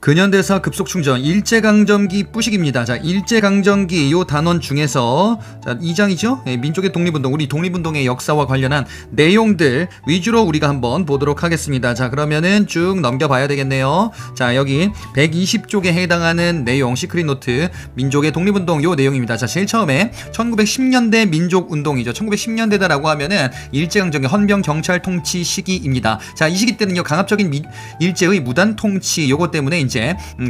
근현대사 급속충전 일제강점기 뿌식입니다. 자, 일제강점기 요 단원 중에서 자, 2장이죠. 예, 민족의 독립운동, 우리 독립운동의 역사와 관련한 내용들 위주로 우리가 한번 보도록 하겠습니다. 자, 그러면은 쭉 넘겨봐야 되겠네요. 자, 여기 120쪽에 해당하는 내용 시크릿 노트 민족의 독립운동 요 내용입니다. 자, 제일 처음에 1910년대 민족운동이죠. 1910년대다라고 하면은 일제강점기 헌병 경찰 통치 시기입니다. 자, 이 시기 때는요 강압적인 일제의 무단 통치 요거 때문에 이제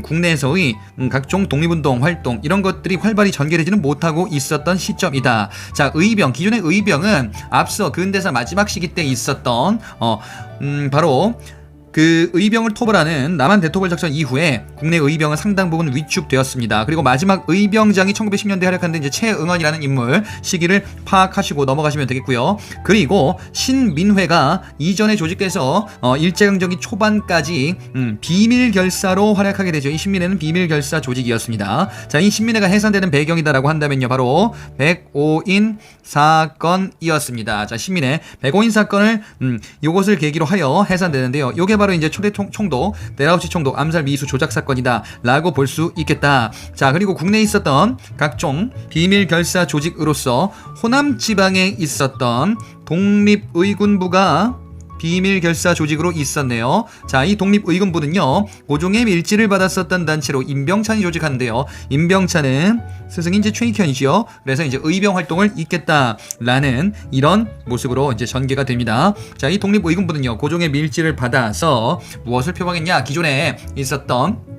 국내에서의 각종 독립운동 활동 이런 것들이 활발히 전개되지는 못하고 있었던 시점이다. 자, 의병, 기존의 의병은 앞서 근대사 마지막 시기 때 있었던 바로 그 의병을 토벌하는 남한 대토벌 작전 이후에 국내 의병은 상당 부분 위축되었습니다. 그리고 마지막 의병장이 1910년대에 활약하는데 이제 최응원이라는 인물 시기를 파악하시고 넘어가시면 되겠고요. 그리고 신민회가 이전에 조직돼서 일제강점기 초반까지 비밀 결사로 활약하게 되죠. 이 신민회는 비밀 결사 조직이었습니다. 자, 이 신민회가 해산되는 배경이다라고 한다면요, 바로 백오인 사건이었습니다. 자, 신민회 백오인 사건을 요것을 계기로 하여 해산되는데요. 요게 바로 이제 초대 총독, 데라우치 총독 암살 미수 조작 사건이다 라고 볼 수 있겠다. 자, 그리고 국내에 있었던 각종 비밀 결사 조직으로서 호남 지방에 있었던 독립의군부가 비밀 결사 조직으로 있었네요. 자, 이 독립의군부는요 고종의 밀지를 받았었던 단체로 임병찬이 조직하는데요. 임병찬은 스승인 이제 최익현이지요. 그래서 이제 의병 활동을 잇겠다라는 이런 모습으로 이제 전개가 됩니다. 자, 이 독립의군부는요 고종의 밀지를 받아서 무엇을 표방했냐? 기존에 있었던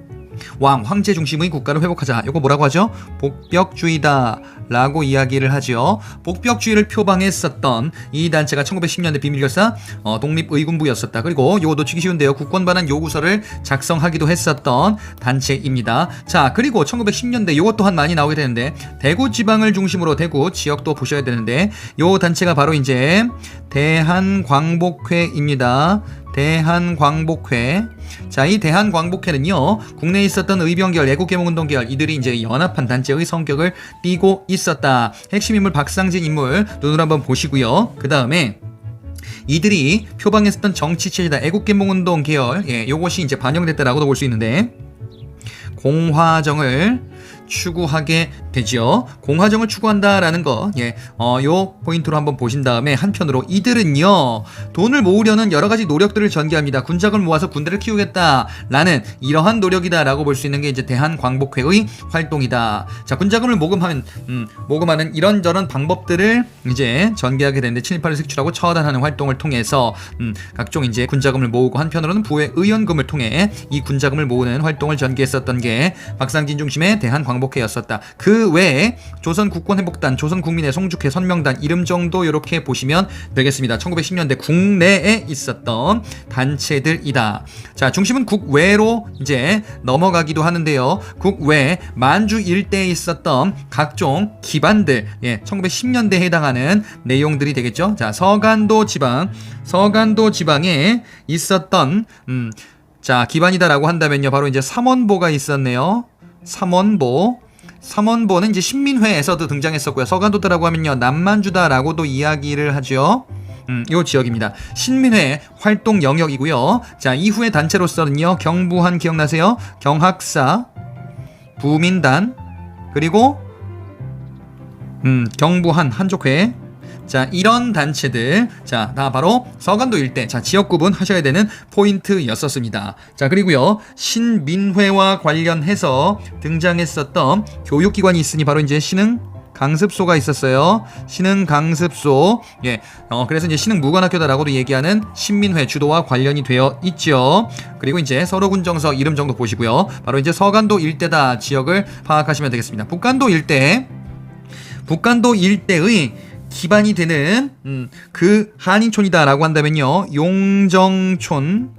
황제 중심의 국가를 회복하자. 이거 뭐라고 하죠? 복벽주의다 라고 이야기를 하죠. 복벽주의를 표방했었던 이 단체가 1910년대 비밀결사 독립의군부였었다. 그리고 요거 놓치기 쉬운데요, 국권 반환 요구서를 작성하기도 했었던 단체입니다. 자, 그리고 1910년대 요것 또한 많이 나오게 되는데 대구 지방을 중심으로 대구 지역도 보셔야 되는데 요 단체가 바로 이제 대한광복회입니다. 대한광복회. 자, 이 대한광복회는요 국내에 있었던 의병계열, 애국개몽운동계열 이들이 이제 연합한 단체의 성격을 띠고 있었다. 핵심 인물 박상진 인물 눈으로 한번 보시고요. 그 다음에 이들이 표방했었던 정치체제다. 애국개몽운동 계열, 예, 요것이 이제 반영됐다라고도 볼 수 있는데 공화정을 추구하게 되죠. 공화정을 추구한다라는 거, 예, 요 포인트로 한번 보신 다음에 한편으로 이들은요 돈을 모으려는 여러 가지 노력들을 전개합니다. 군자금을 모아서 군대를 키우겠다라는 이러한 노력이다라고 볼 수 있는 게 이제 대한광복회의 활동이다. 자, 군자금을 모금하는 이런저런 방법들을 이제 전개하게 되는데 친일파를 색출하고 처단하는 활동을 통해서 각종 이제 군자금을 모으고 한편으로는 부의 의연금을 통해 이 군자금을 모으는 활동을 전개했었던 게 박상진 중심의 대한광복회였었다. 그 외에 조선국권회복단, 조선국민의 송축회, 선명단 이름 정도 이렇게 보시면 되겠습니다. 1910년대 국내에 있었던 단체들이다. 자, 중심은 국외로 이제 넘어가기도 하는데요. 국외 만주 일대에 있었던 각종 기반들, 예, 1910년대에 해당하는 내용들이 되겠죠. 자, 서간도 지방에 있었던 자, 기반이다라고 한다면요, 바로 이제 삼원보가 있었네요. 삼원보는 이제 신민회에서도 등장했었고요. 서간도다라고 하면요 남만주다라고도 이야기를 하죠. 요 지역입니다. 신민회 활동 영역이고요. 자, 이후의 단체로서는요 경부한 기억나세요? 경학사, 부민단, 그리고 경부한 한족회. 자, 이런 단체들, 자, 다 바로 서간도 일대, 자, 지역 구분 하셔야 되는 포인트였었습니다. 자, 그리고요 신민회와 관련해서 등장했었던 교육기관이 있으니 바로 이제 신흥 강습소가 있었어요. 신흥 강습소, 예, 그래서 이제 신흥 무관학교다라고도 얘기하는 신민회 주도와 관련이 되어 있죠. 그리고 이제 서로군정서 이름 정도 보시고요. 바로 이제 서간도 일대다 지역을 파악하시면 되겠습니다. 북간도 일대의 기반이 되는 그 한인촌이다라고 한다면요 용정촌,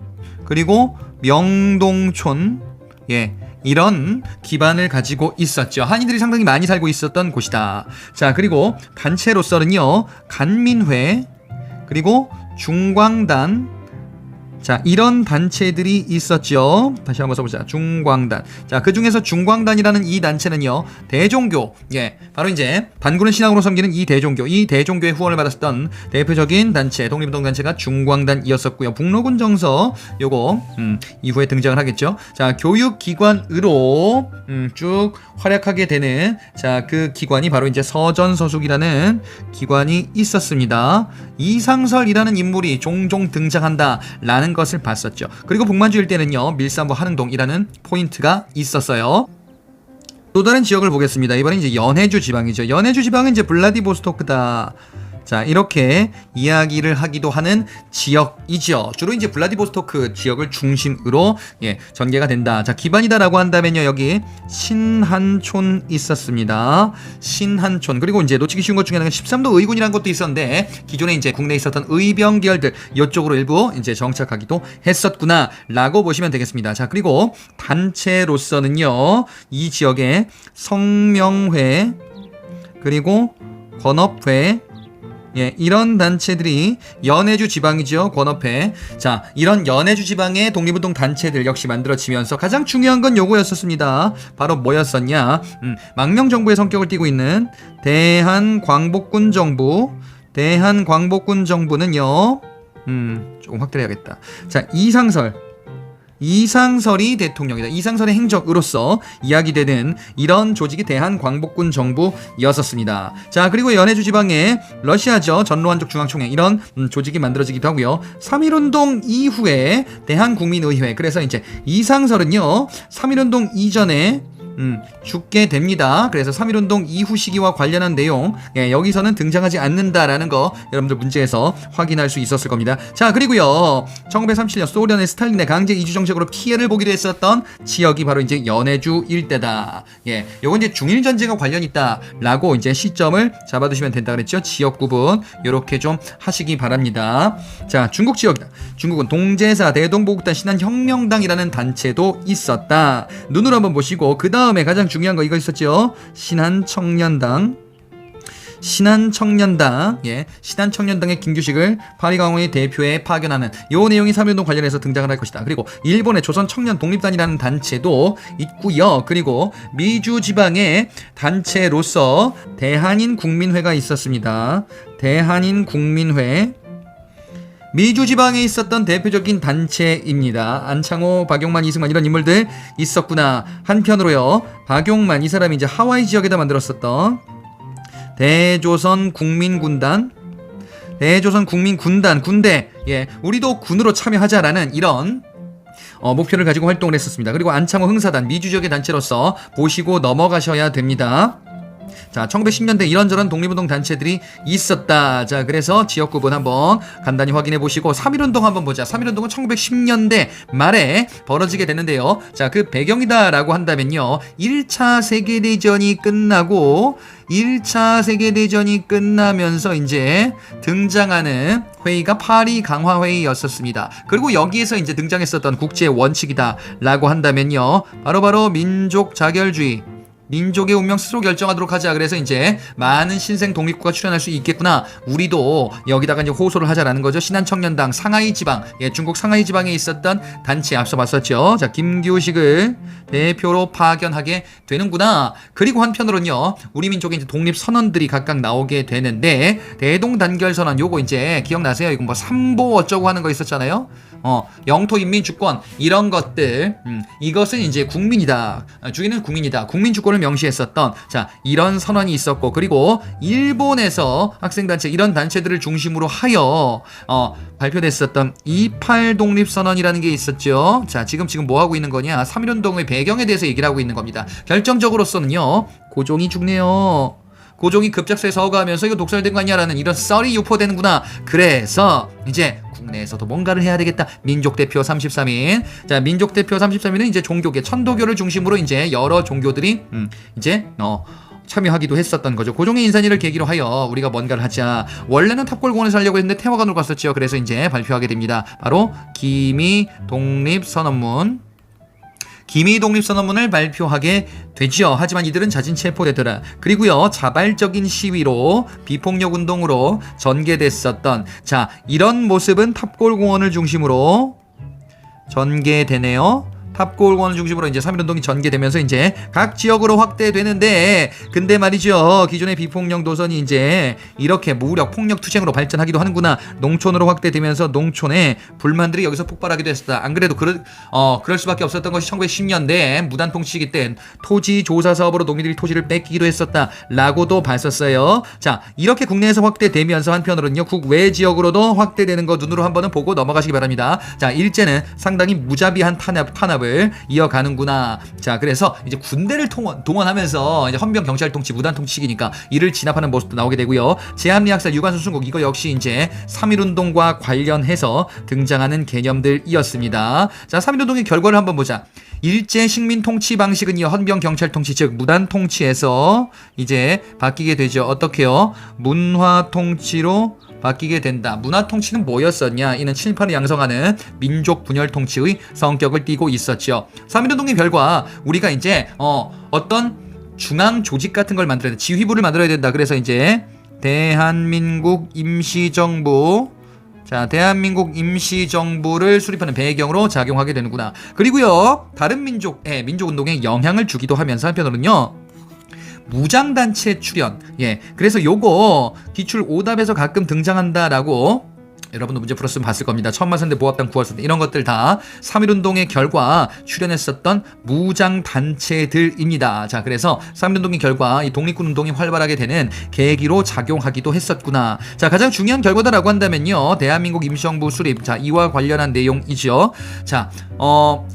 그리고 명동촌, 예, 이런 기반을 가지고 있었죠. 한인들이 상당히 많이 살고 있었던 곳이다. 자, 그리고 단체로서는요 간민회, 그리고 중광단, 자, 이런 단체들이 있었죠. 다시 한번 써보자. 중광단. 자, 그 중에서 중광단이라는 이 단체는요, 대종교, 예, 바로 이제 반군을 신앙으로 섬기는 이 대종교의 후원을 받았던 대표적인 단체, 독립운동 단체가 중광단이었었고요. 북로군 정서, 요거 이후에 등장을 하겠죠. 자, 교육기관으로 쭉 활약하게 되는, 자, 그 기관이 바로 이제 서전서숙이라는 기관이 있었습니다. 이상설이라는 인물이 종종 등장한다라는 것을 봤었죠. 그리고 북만주 일대는요, 밀산부 한흥동이라는 포인트가 있었어요. 또 다른 지역을 보겠습니다. 이번엔 이제 연해주 지방이죠. 연해주 지방은 이제 블라디보스토크다. 자, 이렇게 이야기를 하기도 하는 지역이죠. 주로 이제 블라디보스토크 지역을 중심으로, 예, 전개가 된다. 자, 기반이다라고 한다면요, 여기 신한촌 있었습니다. 신한촌. 그리고 이제 놓치기 쉬운 것 중에 하나가 13도 의군이라는 것도 있었는데, 기존에 이제 국내에 있었던 의병 계열들 이쪽으로 일부 이제 정착하기도 했었구나라고 보시면 되겠습니다. 자, 그리고 단체로서는요, 이 지역에 성명회, 그리고 권업회, 예, 이런 단체들이 연해주 지방이죠. 권업회. 자, 이런 연해주 지방의 독립운동 단체들 역시 만들어지면서 가장 중요한 건 요거였었습니다. 바로 뭐였었냐? 망명정부의 성격을 띠고 있는 대한광복군 정부. 대한광복군 정부는요, 조금 확대해야겠다. 자, 이상설이 대통령이다. 이상설의 행적으로서 이야기되는 이런 조직이 대한광복군 정부였었습니다. 자, 그리고 연해주 지방에 러시아죠. 전로한족 중앙총회, 이런 조직이 만들어지기도 하고요. 3.1운동 이후에 대한국민의회, 그래서 이제 이상설은요, 3.1운동 이전에 죽게 됩니다. 그래서 3.1운동 이후 시기와 관련한 내용, 예, 여기서는 등장하지 않는다라는 거 여러분들 문제에서 확인할 수 있었을 겁니다. 자, 그리고요, 1937년 소련의 스탈린의 강제 이주 정책으로 피해를 보기도 했었던 지역이 바로 이제 연해주 일대다. 예, 요건 이제 중일 전쟁과 관련이 있다라고 이제 시점을 잡아두시면 된다 그랬죠. 지역 구분 요렇게 좀 하시기 바랍니다. 자, 중국 지역이다. 중국은 동제사 대동보국단 신한혁명당이라는 단체도 있었다. 눈으로 한번 보시고, 그 다음에 가장 중요한 거 이거 있었죠. 신한청년당. 예, 신한청년당의 김규식을 파리강호의 대표에 파견하는 요 내용이 3.1운동 관련해서 등장을 할 것이다. 그리고 일본의 조선청년독립단이라는 단체도 있고요. 그리고 미주 지방의 단체로서 대한인국민회가 있었습니다. 대한인국민회. 미주 지방에 있었던 대표적인 단체입니다. 안창호, 박용만, 이승만 이런 인물들 있었구나. 한편으로요, 박용만 이 사람이 이제 하와이 지역에다 만들었었던 대조선 국민군단, 군대, 예, 우리도 군으로 참여하자라는 이런 목표를 가지고 활동을 했었습니다. 그리고 안창호 흥사단, 미주 지역의 단체로서 보시고 넘어가셔야 됩니다. 자, 1910년대 이런저런 독립운동 단체들이 있었다. 자, 그래서 지역 구분 한번 간단히 확인해 보시고 3.1운동 한번 보자. 3.1운동은 1910년대 말에 벌어지게 되는데요. 자, 그 배경이다라고 한다면요, 1차 세계대전이 끝나고 1차 세계대전이 끝나면서 이제 등장하는 회의가 파리 강화회의였었습니다. 그리고 여기에서 이제 등장했었던 국제 원칙이다라고 한다면요, 바로 민족 자결주의, 민족의 운명 스스로 결정하도록 하자. 그래서 이제 많은 신생 독립국가 출연할 수 있겠구나. 우리도 여기다가 이제 호소를 하자라는 거죠. 신한청년당 상하이 지방, 예, 중국 상하이 지방에 있었던 단체 앞서 봤었죠. 자, 김규식을 대표로 파견하게 되는구나. 그리고 한편으로는요, 우리 민족의 이제 독립 선언들이 각각 나오게 되는데, 대동단결 선언 요거 이제 기억나세요? 이거 뭐 삼보 어쩌고 하는 거 있었잖아요. 영토 인민 주권 이런 것들, 이것은 이제 국민이다. 주인은 국민이다. 국민 주권을 명시했었던, 자, 이런 선언이 있었고, 그리고 일본에서 학생단체 이런 단체들을 중심으로 하여 발표됐었던 28 독립선언이라는 게 있었죠. 자, 지금 뭐 하고 있는 거냐? 3.1운동의 배경에 대해서 얘기를 하고 있는 겁니다. 결정적으로서는요, 고종이 죽네요. 고종이 급작스레 서거하면서 이거 독설된 거 아니냐라는 이런 썰이 유포되는구나. 그래서 이제 국내에서도 뭔가를 해야 되겠다. 민족대표 33인. 자, 민족대표 33인은 이제 종교계, 천도교를 중심으로 이제 여러 종교들이 이제 참여하기도 했었던 거죠. 고종의 인산일을 계기로 하여 우리가 뭔가를 하자. 원래는 탑골공원에서 하려고 했는데 태화관으로 갔었죠. 그래서 이제 발표하게 됩니다. 바로 기미 독립선언문. 기미 독립선언문을 발표하게 되죠. 하지만 이들은 자진 체포되더라. 그리고요, 자발적인 시위로 비폭력 운동으로 전개됐었던, 자, 이런 모습은 탑골공원을 중심으로 전개되네요. 탑골원을 중심으로 이제 3.1운동이 전개되면서 이제 각 지역으로 확대되는데, 근데 말이죠, 기존의 비폭력 노선이 이제 이렇게 무력 폭력 투쟁으로 발전하기도 하는구나. 농촌으로 확대되면서 농촌에 불만들이 여기서 폭발하기도 했었다. 안 그래도 그럴 수밖에 없었던 것이 1910년대 무단 통치기 때 토지 조사 사업으로 농민들이 토지를 뺏기기도 했었다라고도 봤었어요. 자, 이렇게 국내에서 확대되면서 한편으로는요, 국외 지역으로도 확대되는 거 눈으로 한번은 보고 넘어가시기 바랍니다. 자, 일제는 상당히 무자비한 탄압을 이어가는구나. 자, 그래서 이제 군대를 동원하면서 이제 헌병 경찰 통치 무단 통치기니까 이를 진압하는 모습도 나오게 되고요. 제한리 학살 유관순 순국, 이거 역시 이제 3.1운동과 관련해서 등장하는 개념들이었습니다. 자, 3.1운동의 결과를 한번 보자. 일제 식민 통치 방식은요, 헌병 경찰 통치, 즉 무단 통치에서 이제 바뀌게 되죠. 어떻게요? 문화 통치로 바뀌게 된다. 문화 통치는 뭐였었냐? 이는 친일파를 양성하는 민족 분열 통치의 성격을 띠고 있었죠. 3.1운동의 결과, 우리가 이제 어떤 중앙 조직 같은 걸 만들어야 된다. 지휘부를 만들어야 된다. 그래서 이제 대한민국 임시정부, 자, 대한민국 임시정부를 수립하는 배경으로 작용하게 되는구나. 그리고요, 다른 민족운동에 영향을 주기도 하면서 한편으로는요, 무장단체 출현. 예. 그래서 요거 기출 오답에서 가끔 등장한다라고 여러분도 문제 풀었으면 봤을 겁니다. 천마선대 보합당 9월선대 이런 것들 다 3.1운동의 결과 출연했었던 무장단체들입니다. 자, 그래서 3.1운동의 결과 이 독립군운동이 활발하게 되는 계기로 작용하기도 했었구나. 자, 가장 중요한 결과다라고 한다면요, 대한민국 임시정부 수립. 자, 이와 관련한 내용이죠. 자,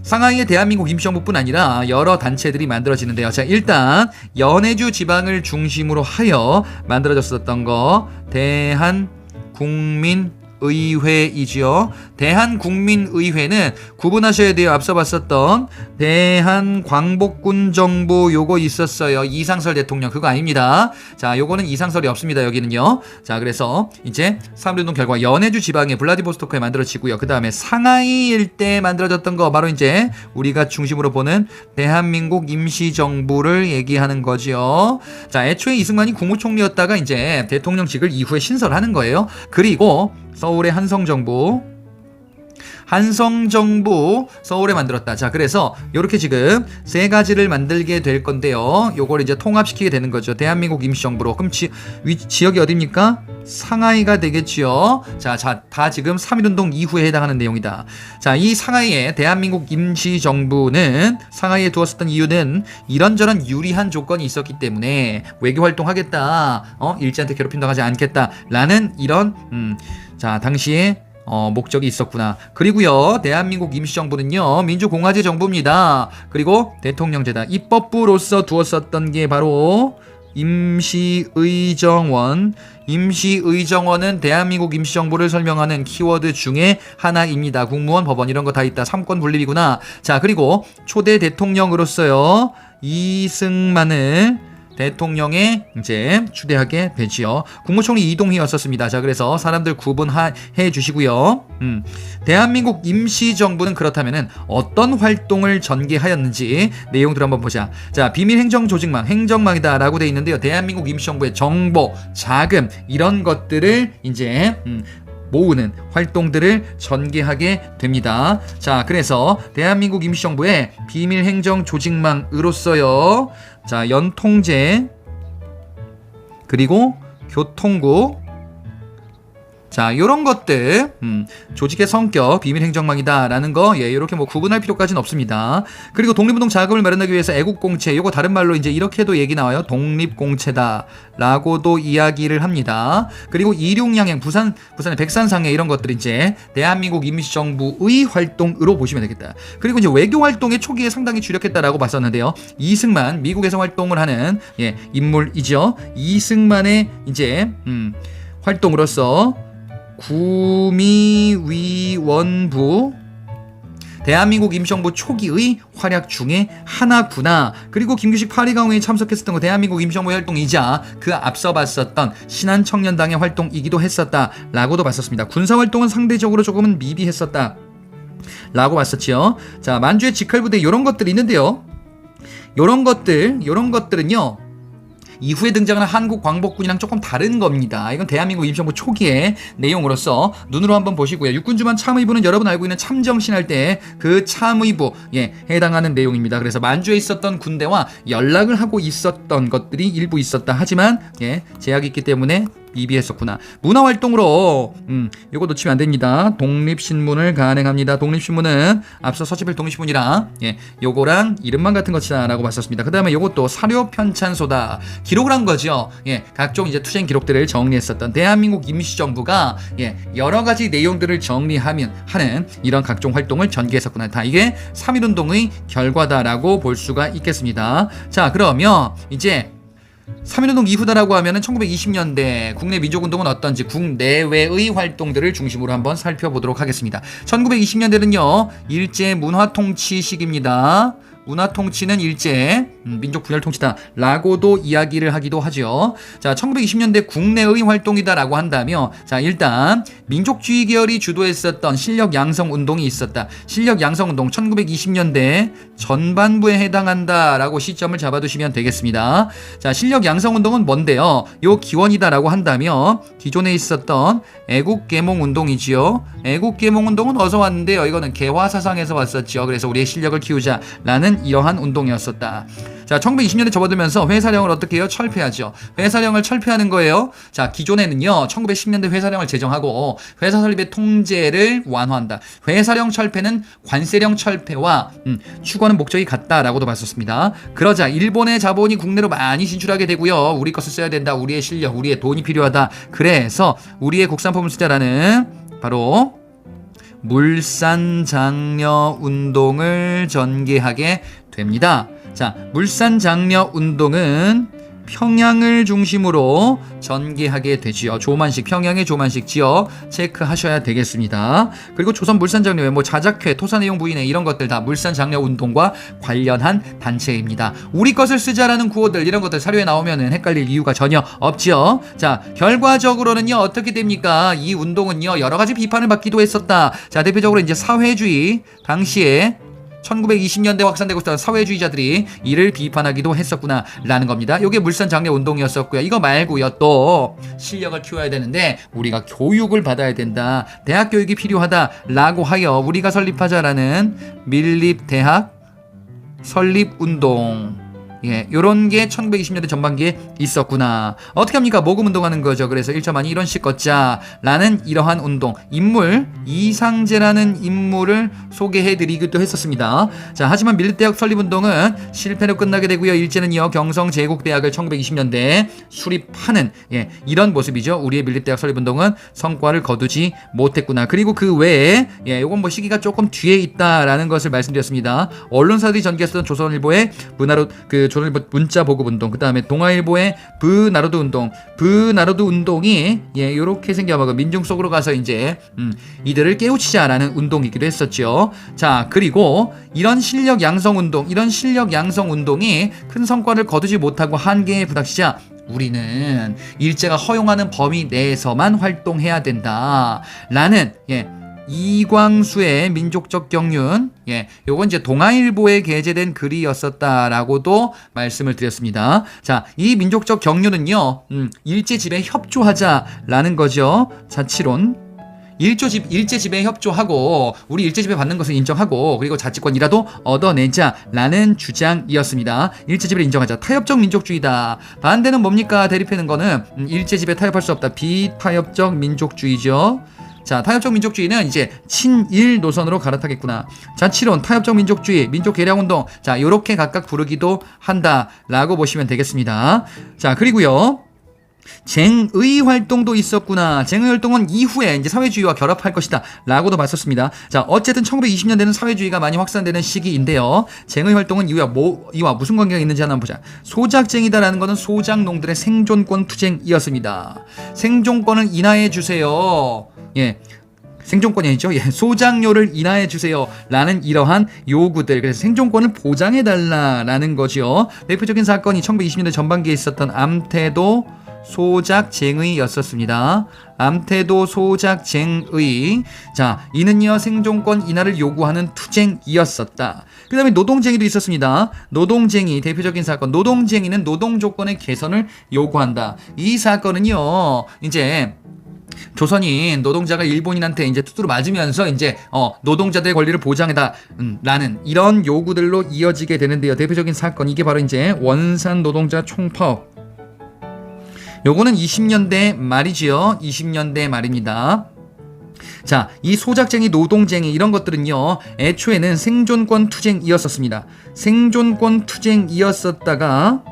상하이의 대한민국 임시정부뿐 아니라 여러 단체들이 만들어지는데요. 자, 일단 연해주 지방을 중심으로 하여 만들어졌었던 거 대한국민의회이지요. 대한국민의회는 구분하셔야 돼요. 앞서 봤었던 대한광복군정부 요거 있었어요. 이상설 대통령 그거 아닙니다. 자, 요거는 이상설이 없습니다. 여기는요. 자, 그래서 이제 3.1운동 결과 연해주 지방의 블라디보스토크에 만들어지고요. 그 다음에 상하이 일대에 만들어졌던 거 바로 이제 우리가 중심으로 보는 대한민국 임시정부를 얘기하는 거죠. 자, 애초에 이승만이 국무총리였다가 이제 대통령직을 이후에 신설하는 거예요. 그리고 서울의 한성정부 서울에 만들었다. 자, 그래서 요렇게 지금 세 가지를 만들게 될 건데요. 요걸 이제 통합시키게 되는 거죠. 대한민국 임시정부로. 그럼 지역이 어디입니까? 상하이가 되겠지요. 자, 다 지금 3.1운동 이후에 해당하는 내용이다. 자, 이 상하이의 대한민국 임시정부는 상하이에 두었었던 이유는 이런저런 유리한 조건이 있었기 때문에 외교활동하겠다, 일제한테 괴롭힘 당하지 않겠다라는 이런 자, 당시에 목적이 있었구나. 그리고요, 대한민국 임시정부는요, 민주공화제 정부입니다. 그리고 대통령제다. 입법부로서 두었었던 게 바로 임시의정원. 임시의정원은 대한민국 임시정부를 설명하는 키워드 중에 하나입니다. 국무원, 법원 이런 거 다 있다. 삼권 분립이구나. 자, 그리고 초대 대통령으로서요, 이승만을 대통령에 이제 추대하게 되지요. 국무총리 이동희였었습니다. 자, 그래서 사람들 구분해 주시고요. 대한민국 임시정부는 그렇다면은 어떤 활동을 전개하였는지 내용들 한번 보자. 자, 비밀행정조직망, 행정망이다라고 돼 있는데요. 대한민국 임시정부의 정보, 자금 이런 것들을 이제 모으는 활동들을 전개하게 됩니다. 자, 그래서 대한민국 임시정부의 비밀행정조직망으로서요, 자, 연통제 그리고 교통국, 자, 요런 것들 조직의 성격 비밀행정망이다라는 거, 예, 이렇게 뭐 구분할 필요까지는 없습니다. 그리고 독립운동 자금을 마련하기 위해서 애국공채, 요거 다른 말로 이제 이렇게도 얘기 나와요. 독립공채다라고도 이야기를 합니다. 그리고 이륙양행, 부산의 백산상해 이런 것들이 이제 대한민국 임시정부의 활동으로 보시면 되겠다. 그리고 이제 외교활동의 초기에 상당히 주력했다라고 봤었는데요. 이승만, 미국에서 활동을 하는 인물이죠. 이승만의 이제 활동으로서 구미위원부 대한민국 임시정부 초기의 활약 중에 하나구나. 그리고 김규식 파리강회에 참석했었던 거 대한민국 임시정부의 활동이자 그 앞서 봤었던 신한청년당의 활동이기도 했었다 라고도 봤었습니다. 군사활동은 상대적으로 조금은 미비했었다 라고 봤었죠. 자, 만주의 직할부대 이런 것들이 있는데요. 요런 것들은요, 이후에 등장하는 한국광복군이랑 조금 다른 겁니다. 이건 대한민국 임시정부 초기의 내용으로서 눈으로 한번 보시고요. 육군주만 참의부는 여러분 알고 있는 참정신할 때 그 참의부 해당하는 내용입니다. 그래서 만주에 있었던 군대와 연락을 하고 있었던 것들이 일부 있었다. 하지만 제약이 있기 때문에 미비했었구나. 문화활동으로 요거 놓치면 안 됩니다. 독립신문을 간행합니다. 독립신문은 앞서 서치필 독립신문이랑 요거랑 이름만 같은 것이다라고 봤었습니다. 그 다음에 요것도 사료편찬소다. 기록을 한 거죠. 각종 이제 투쟁 기록들을 정리했었던 대한민국 임시정부가 여러 가지 내용들을 정리하는 이런 각종 활동을 전개했었구나. 다 이게 3.1운동의 결과다라고 볼 수가 있겠습니다. 자, 그러면 이제 3.1운동 이후다라고 하면은 1920년대 국내 민족운동은 어떤지 국내외의 활동들을 중심으로 한번 살펴보도록 하겠습니다. 1920년대는요, 일제 문화통치 시기입니다. 문화통치는 일제 민족 분열 통치다 라고도 이야기를 하기도 하죠. 자, 1920년대 국내의 활동이다라고 한다면, 자, 일단 민족주의 계열이 주도했었던 실력 양성 운동이 있었다. 실력 양성 운동 1920년대 전반부에 해당한다라고 시점을 잡아두시면 되겠습니다. 자, 실력 양성 운동은 뭔데요? 요 기원이다라고 한다면 기존에 있었던 애국계몽 운동이지요. 애국계몽 운동은 어디서 왔는데요? 이거는 개화사상에서 왔었죠. 그래서 우리의 실력을 키우자라는 이러한 운동이었었다. 자, 1920년대 접어들면서 회사령을 어떻게 해요? 철폐하죠. 회사령을 철폐하는 거예요. 자, 기존에는요, 1910년대 회사령을 제정하고 회사 설립의 통제를 완화한다. 회사령 철폐는 관세령 철폐와 추구하는 목적이 같다라고도 봤었습니다. 그러자 일본의 자본이 국내로 많이 진출하게 되고요. 우리 것을 써야 된다. 우리의 실력, 우리의 돈이 필요하다. 그래서 우리의 국산품을 쓰자라는 바로 물산장려 운동을 전개하게 됩니다. 자, 물산장려 운동은 평양을 중심으로 전개하게 되지요. 조만식, 평양의 조만식 지역 체크하셔야 되겠습니다. 그리고 조선 물산장려회, 자작회, 토사내용 부인회 이런 것들 다 물산장려 운동과 관련한 단체입니다. 우리 것을 쓰자라는 구호들 이런 것들 사료에 나오면은 헷갈릴 이유가 전혀 없죠. 자, 결과적으로는요 어떻게 됩니까? 이 운동은요 여러 가지 비판을 받기도 했었다. 자, 대표적으로 이제 사회주의 당시에 1920년대 확산되고 있었던 사회주의자들이 이를 비판하기도 했었구나 라는 겁니다. 이게 물산장려 운동이었었고요. 이거 말고요, 또 실력을 키워야 되는데 우리가 교육을 받아야 된다, 대학 교육이 필요하다 라고 하여 우리가 설립하자라는 밀립대학 설립운동, 요런 게 1920년대 전반기에 있었구나. 어떻게 합니까? 모금 운동하는 거죠. 그래서 1점 이런 식 걷자라는 이러한 운동, 인물 이상재라는 인물을 소개해드리기도 했었습니다. 자, 하지만 밀립대학 설립운동은 실패로 끝나게 되고요. 일제는요 경성제국대학을 1920년대 수립하는 이런 모습이죠. 우리의 밀립대학 설립운동은 성과를 거두지 못했구나. 그리고 그 외에 요건 시기가 조금 뒤에 있다라는 것을 말씀드렸습니다. 언론사들이 전개했던 조선일보의 조선일보 문자 보급 운동, 그 다음에 동아일보의 부나로드 운동, 부나로드 운동이 요렇게 생겨가고 민중 속으로 가서 이제 이들을 깨우치자라는 운동이기도 했었죠. 자, 그리고 이런 실력 양성 운동이 큰 성과를 거두지 못하고 한계에 부닥치자 우리는 일제가 허용하는 범위 내에서만 활동해야 된다라는 이광수의 민족적 경륜, 요건 이제 동아일보에 게재된 글이었었다라고도 말씀을 드렸습니다. 자, 이 민족적 경륜은요, 일제 지배에 협조하자라는 거죠. 자치론. 일제 지배에 협조하고 우리 일제 지배 받는 것을 인정하고 그리고 자치권이라도 얻어내자라는 주장이었습니다. 일제 지배를 인정하자. 타협적 민족주의다. 반대는 뭡니까? 대립하는 거는 일제 지배에 타협할 수 없다. 비타협적 민족주의죠. 자, 타협적 민족주의는 이제 친일 노선으로 갈아타겠구나. 자치론, 타협적 민족주의, 민족 개량운동, 자, 요렇게 각각 부르기도 한다라고 보시면 되겠습니다. 자, 그리고요, 쟁의 활동도 있었구나. 쟁의 활동은 이후에 이제 사회주의와 결합할 것이다 라고도 봤었습니다. 자, 어쨌든 1920년대는 사회주의가 많이 확산되는 시기인데요, 쟁의 활동은 이와 무슨 관계가 있는지 한번 보자. 소작쟁이다라는 것은 소작농들의 생존권 투쟁이었습니다. 생존권을 인하해 주세요. 생존권이 아니죠. 소작료를 인하해 주세요 라는 이러한 요구들, 그래서 생존권을 보장해 달라라는 거죠. 대표적인 사건이 1920년대 전반기에 있었던 암태도 소작쟁의였었습니다. 암태도 소작쟁의. 자, 이는요 생존권 인하를 요구하는 투쟁이었었다. 그 다음에 노동쟁이도 있었습니다. 노동쟁이 대표적인 사건. 노동쟁이는 노동조건의 개선을 요구한다. 이 사건은요 이제 조선인 노동자가 일본인한테 이제 투투로 맞으면서 이제 노동자들의 권리를 보장해다 라는 이런 요구들로 이어지게 되는데요. 대표적인 사건 이게 바로 이제 원산 노동자 총파업. 요거는 20년대 말이지요. 20년대 말입니다. 자, 이 소작쟁이, 노동쟁이 이런 것들은요 애초에는 생존권 투쟁이었었습니다. 생존권 투쟁이었었다가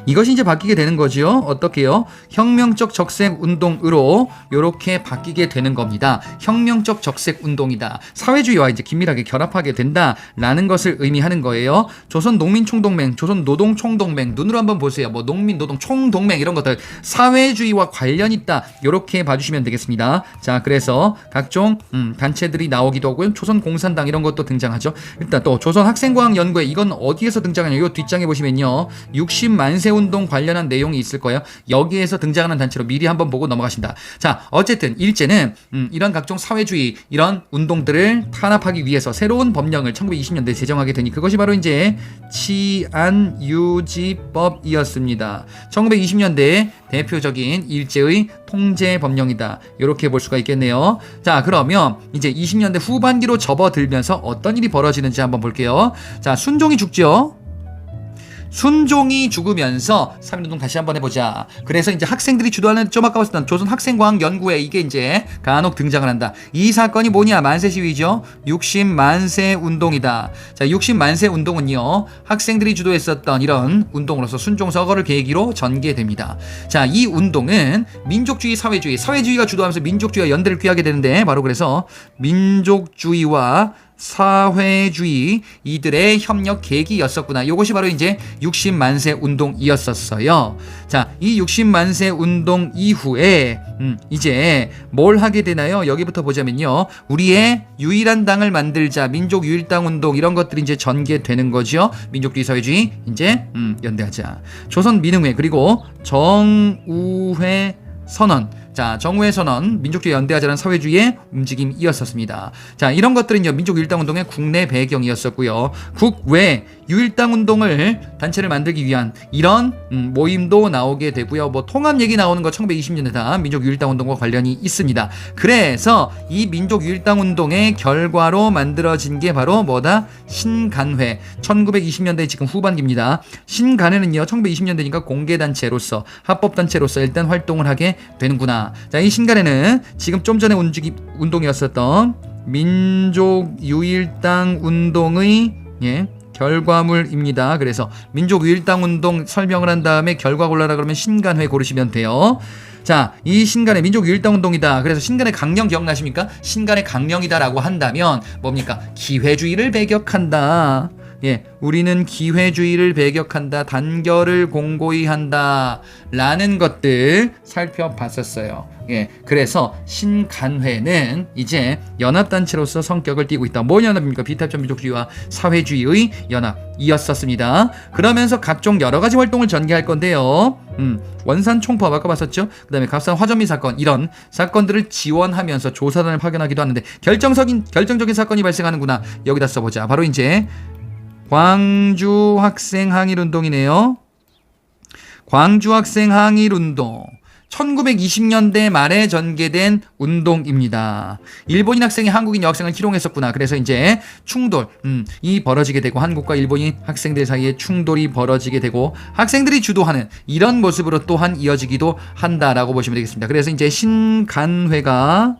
이것이 이제 바뀌게 되는 거죠. 어떻게요? 혁명적 적색 운동으로 이렇게 바뀌게 되는 겁니다. 혁명적 적색 운동이다. 사회주의와 이제 긴밀하게 결합하게 된다라는 것을 의미하는 거예요. 조선 농민총동맹, 조선 노동총동맹 눈으로 한번 보세요. 뭐 농민 노동 총동맹 이런 것들 사회주의와 관련 있다. 이렇게 봐주시면 되겠습니다. 자, 그래서 각종 단체들이 나오기도 하고요. 조선 공산당 이런 것도 등장하죠. 일단 또 조선 학생과학 연구회 이건 어디에서 등장하냐? 이 뒷장에 보시면요. 60만세 운동 관련한 내용이 있을 거예요. 여기에서 등장하는 단체로 미리 한번 보고 넘어가신다. 자, 어쨌든 일제는 이런 각종 사회주의 이런 운동들을 탄압하기 위해서 새로운 법령을 1920년대에 제정하게 되니 그것이 바로 이제 치안유지법이었습니다. 1920년대에 대표적인 일제의 통제 법령이다. 이렇게 볼 수가 있겠네요. 자, 그러면 이제 20년대 후반기로 접어들면서 어떤 일이 벌어지는지 한번 볼게요. 자, 순종이 죽죠. 순종이 죽으면서 3.1운동 다시 한번 해보자. 그래서 이제 학생들이 주도하는 좀 아까 봤던 조선 학생과학연구회 이게 이제 간혹 등장을 한다. 이 사건이 뭐냐? 만세 시위죠. 60만세 운동이다. 자, 60만세 운동은요 학생들이 주도했었던 이런 운동으로서 순종 서거를 계기로 전개됩니다. 자, 이 운동은 민족주의, 사회주의가 주도하면서 민족주의와 연대를 꾀하게 되는데 바로 그래서 민족주의와 사회주의 이들의 협력 계기였었구나. 이것이 바로 이제 60만세 운동이었었어요. 자, 이 60만세 운동 이후에 이제 뭘 하게 되나요? 여기부터 보자면요. 우리의 유일한 당을 만들자. 민족 유일당 운동 이런 것들이 이제 전개되는 거죠. 민족주의, 사회주의 이제 연대하자. 조선 민흥회 그리고 정우회 선언. 자, 정우회 선언, 민족주의 연대하자는 사회주의의 움직임이었었습니다. 자, 이런 것들은요, 민족 유일당 운동의 국내 배경이었었고요. 국외 유일당 운동을 단체를 만들기 위한 이런 모임도 나오게 되고요. 뭐 통합 얘기 나오는 거 1920년대 다 민족 유일당 운동과 관련이 있습니다. 그래서 이 민족 유일당 운동의 결과로 만들어진 게 바로 뭐다? 신간회. 1920년대 지금 후반기입니다. 신간회는요, 1920년대니까 공개단체로서, 합법단체로서 일단 활동을 하게 되는구나. 자, 이 신간회는 지금 좀 전에 운동이었었던 민족 유일당 운동의 결과물입니다. 그래서 민족 유일당 운동 설명을 한 다음에 결과 골라라 그러면 신간회 고르시면 돼요. 자, 이 신간의 민족 유일당 운동이다. 그래서 신간의 강령 기억나십니까? 신간의 강령이다라고 한다면 뭡니까? 기회주의를 배격한다. 우리는 기회주의를 배격한다. 단결을 공고히 한다. 라는 것들 살펴봤었어요. 그래서 신간회는 이제 연합단체로서 성격을 띠고 있다. 뭔 연합입니까? 비탈적 민족주의와 사회주의의 연합이었었습니다. 그러면서 각종 여러가지 활동을 전개할 건데요. 원산 총파업 아까 봤었죠? 그 다음에 갑산 화전미 사건 이런 사건들을 지원하면서 조사단을 파견하기도 하는데 결정적인 사건이 발생하는구나. 여기다 써보자. 바로 이제 광주 학생 항일운동이네요. 광주 학생 항일운동 1920년대 말에 전개된 운동입니다. 일본인 학생이 한국인 여학생을 희롱했었구나. 그래서 이제 충돌이 벌어지게 되고 한국과 일본인 학생들 사이에 충돌이 벌어지게 되고 학생들이 주도하는 이런 모습으로 또한 이어지기도 한다라고 보시면 되겠습니다. 그래서 이제 신간회가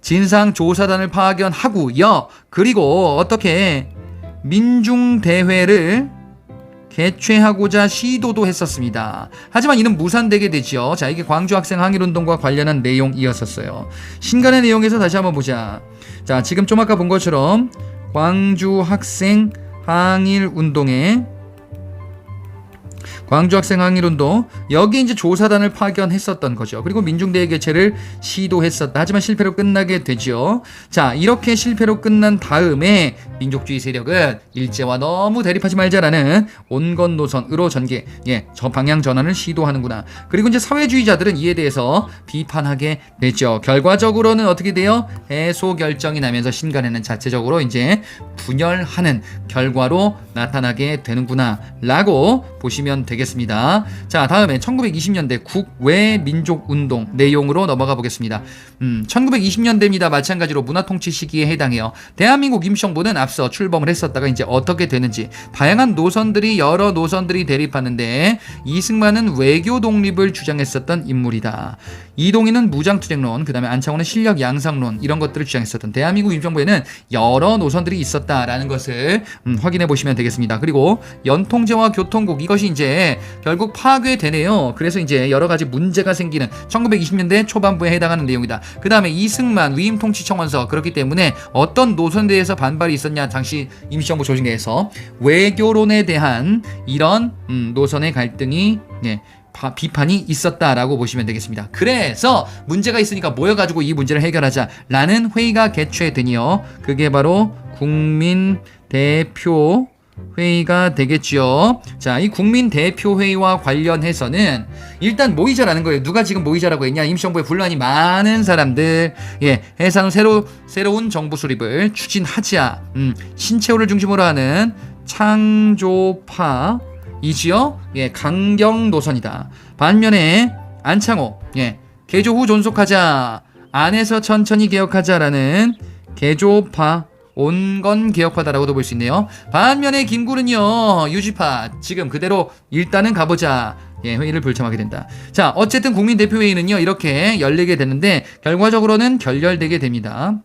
진상조사단을 파견하고요. 그리고 어떻게 민중대회를 개최하고자 시도도 했었습니다. 하지만 이는 무산되게 되죠. 자, 이게 광주 학생 항일운동과 관련한 내용이었었어요. 신간의 내용에서 다시 한번 보자. 자, 지금 좀 아까 본 것처럼 광주 학생 항일운동의 광주 학생 항일운동, 여기 이제 조사단을 파견했었던 거죠. 그리고 민중대회 개최를 시도했었다. 하지만 실패로 끝나게 되죠. 자, 이렇게 실패로 끝난 다음에 민족주의 세력은 일제와 너무 대립하지 말자라는 온건 노선으로 전개, 저 방향 전환을 시도하는구나. 그리고 이제 사회주의자들은 이에 대해서 비판하게 되죠. 결과적으로는 어떻게 돼요? 해소 결정이 나면서 신간에는 자체적으로 이제 분열하는 결과로 나타나게 되는구나 라고 보시면 되겠습니다. 자, 다음에 1920년대 국외민족운동 내용으로 넘어가 보겠습니다. 1920년대입니다. 마찬가지로 문화통치 시기에 해당해요. 대한민국 임시정부는 앞서 출범을 했었다가 이제 어떻게 되는지 다양한 노선들이 여러 노선들이 대립하는데 이승만은 외교 독립을 주장했었던 인물이다. 이동희는 무장투쟁론, 그 다음에 안창호는 실력 양상론 이런 것들을 주장했었던 대한민국 임시정부에는 여러 노선들이 있었다라는 것을 확인해 보시면 되겠습니다. 그리고 연통제와 교통국 이것이 이제 결국 파괴되네요. 그래서 이제 여러 가지 문제가 생기는 1920년대 초반부에 해당하는 내용이다. 그 다음에 이승만 위임통치청원서, 그렇기 때문에 어떤 노선에 대해서 반발이 있었냐, 당시 임시정부 조직 내에서 외교론에 대한 이런 노선의 갈등이 비판이 있었다라고 보시면 되겠습니다. 그래서 문제가 있으니까 모여가지고 이 문제를 해결하자라는 회의가 개최되니요. 그게 바로 국민대표 회의가 되겠죠. 자, 이 국민대표회의와 관련해서는 일단 모이자라는 거예요. 누가 지금 모이자라고 했냐? 임시정부에 분란이 많은 사람들, 해상 새로운 정부 수립을 추진하자. 신채호를 중심으로 하는 창조파이지요. 강경 노선이다. 반면에 안창호, 개조 후 존속하자, 안에서 천천히 개혁하자라는 개조파, 온건 개혁파다라고도 볼 수 있네요. 반면에 김구는요, 유지파, 지금 그대로 일단은 가보자. 회의를 불참하게 된다. 자, 어쨌든 국민대표회의는요, 이렇게 열리게 되는데 결과적으로는 결렬되게 됩니다.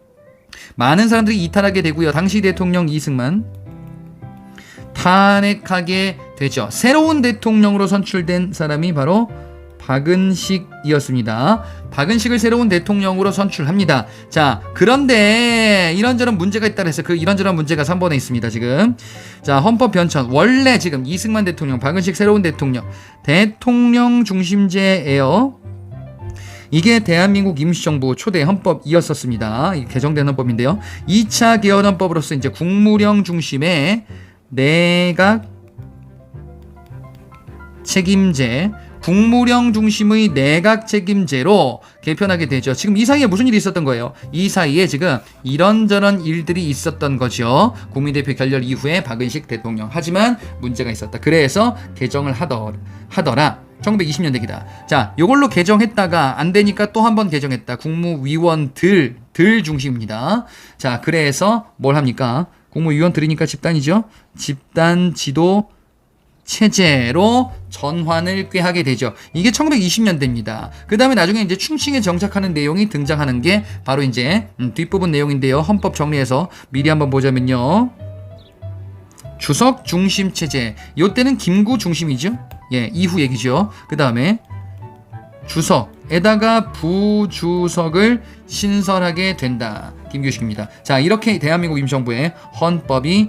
많은 사람들이 이탈하게 되고요. 당시 대통령 이승만 탄핵하게 되죠. 새로운 대통령으로 선출된 사람이 바로 박은식이었습니다. 박은식을 새로운 대통령으로 선출합니다. 자, 그런데 이런저런 문제가 있다 그래서 그 이런저런 문제가 3번에 있습니다. 지금 자, 헌법 변천, 원래 지금 이승만 대통령, 박은식 새로운 대통령 중심제예요. 이게 대한민국 임시정부 초대 헌법이었었습니다. 개정된 헌법인데요. 2차 개헌 헌법으로서 이제 국무령 중심의 내각 책임제, 국무령 중심의 내각 책임제로 개편하게 되죠. 지금 이 사이에 무슨 일이 있었던 거예요? 이 사이에 지금 이런저런 일들이 있었던 거죠. 국민대표 결렬 이후에 박은식 대통령. 하지만 문제가 있었다. 그래서 개정을 하더라. 1920년대기다. 자, 요걸로 개정했다가 안 되니까 또 한 번 개정했다. 국무위원들 중심입니다. 자, 그래서 뭘 합니까? 국무위원들이니까 집단이죠. 집단 지도 체제로 전환을 꾀하게 되죠. 이게 1920년대입니다. 그 다음에 나중에 이제 충칭에 정착하는 내용이 등장하는 게 바로 이제 뒷부분 내용인데요. 헌법 정리해서 미리 한번 보자면요. 주석 중심 체제. 요때는 김구 중심이죠. 이후 얘기죠. 그 다음에 주석에다가 부주석을 신설하게 된다. 김규식입니다. 자, 이렇게 대한민국 임시정부의 헌법이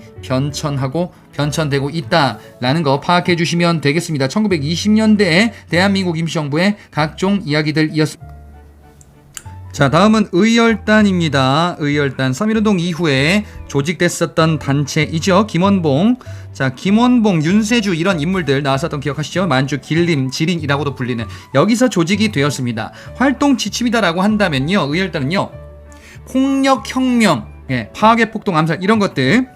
변천되고 있다라는 거 파악해 주시면 되겠습니다. 1920년대에 대한민국 임시정부의 각종 이야기들이었습니다. 자, 다음은 의열단입니다. 의열단 3.1운동 이후에 조직됐었던 단체이죠. 김원봉, 자, 김원봉, 윤세주 이런 인물들 나왔었던 기억하시죠? 만주, 길림, 지린이라고도 불리는, 여기서 조직이 되었습니다. 활동 지침이다라고 한다면요, 의열단은요, 폭력혁명, 파괴, 폭동, 암살 이런 것들,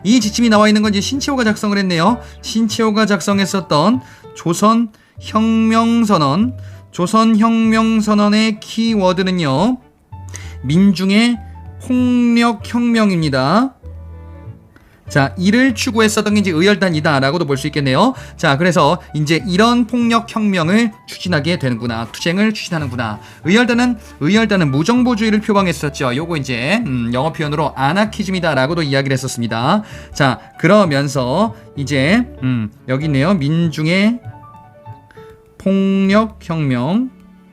이 지침이 나와 있는 건 이제 신채호가 작성을 했네요. 신채호가 작성했었던 조선혁명선언의 키워드는요, 민중의 폭력혁명입니다. 자, 이를 추구했었던 게 이제 의열단이다라고도 볼 수 있겠네요. 자, 그래서 이제 이런 폭력혁명을 추진하게 되는구나, 투쟁을 추진하는구나. 의열단은 무정부주의를 표방했었죠. 요거 이제 영어 표현으로 아나키즘이다라고도 이야기를 했었습니다. 자, 그러면서 이제 여기 있네요. 민중의 폭력혁명,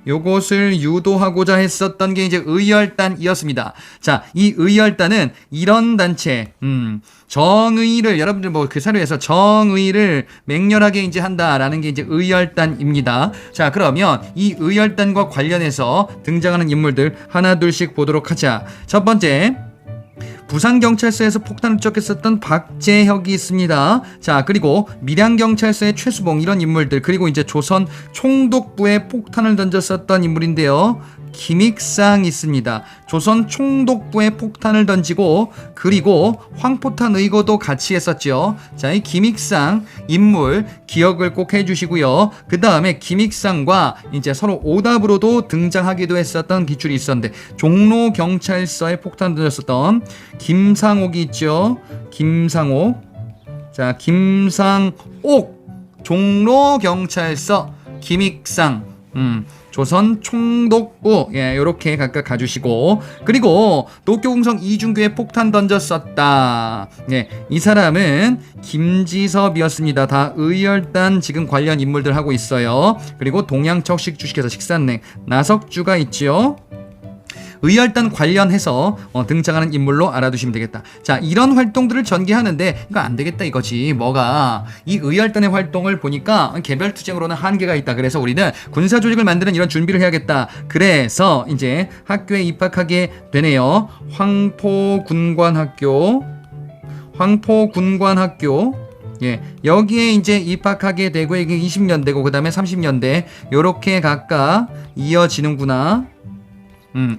요것을 유도하고자 했었던 게 이제 의열단이었습니다. 자, 이 의열단은 이런 단체, 정의를 여러분들 뭐 그 사료에서 정의를 맹렬하게 이제 한다라는 게 이제 의열단입니다. 자, 그러면 이 의열단과 관련해서 등장하는 인물들 하나 둘씩 보도록 하자. 첫 번째, 부산경찰서에서 폭탄을 투척했었던 박재혁이 있습니다. 자, 그리고 밀양경찰서의 최수봉, 이런 인물들, 그리고 이제 조선 총독부에 폭탄을 던졌었던 인물인데요. 김익상 있습니다. 조선 총독부에 폭탄을 던지고, 그리고 황포탄 의거도 같이 했었죠. 자, 이 김익상 인물 기억을 꼭 해주시고요. 그 다음에 김익상과 이제 서로 오답으로도 등장하기도 했었던 기출이 있었는데, 종로경찰서에 폭탄 던졌었던 김상옥이 있죠. 김상옥. 자, 김상옥, 종로경찰서, 김익상, 조선 총독부, 예, 요렇게 각각 가주시고, 그리고 도쿄궁성 이중교에 폭탄 던졌었다. 예, 이 사람은 김지섭이었습니다. 다 의열단 지금 관련 인물들 하고 있어요. 그리고 동양척식 주식회사 식산냉 나석주가 있죠. 의열단 관련해서 등장하는 인물로 알아두시면 되겠다. 자, 이런 활동들을 전개하는데 이거 안 되겠다 이거지. 뭐가 이 의열단의 활동을 보니까 개별 투쟁으로는 한계가 있다. 그래서 우리는 군사 조직을 만드는 이런 준비를 해야겠다. 그래서 이제 학교에 입학하게 되네요. 황포군관학교. 예, 여기에 이제 입학하게 되고, 이게 20년대고 그 다음에 30년대 요렇게 각각 이어지는구나.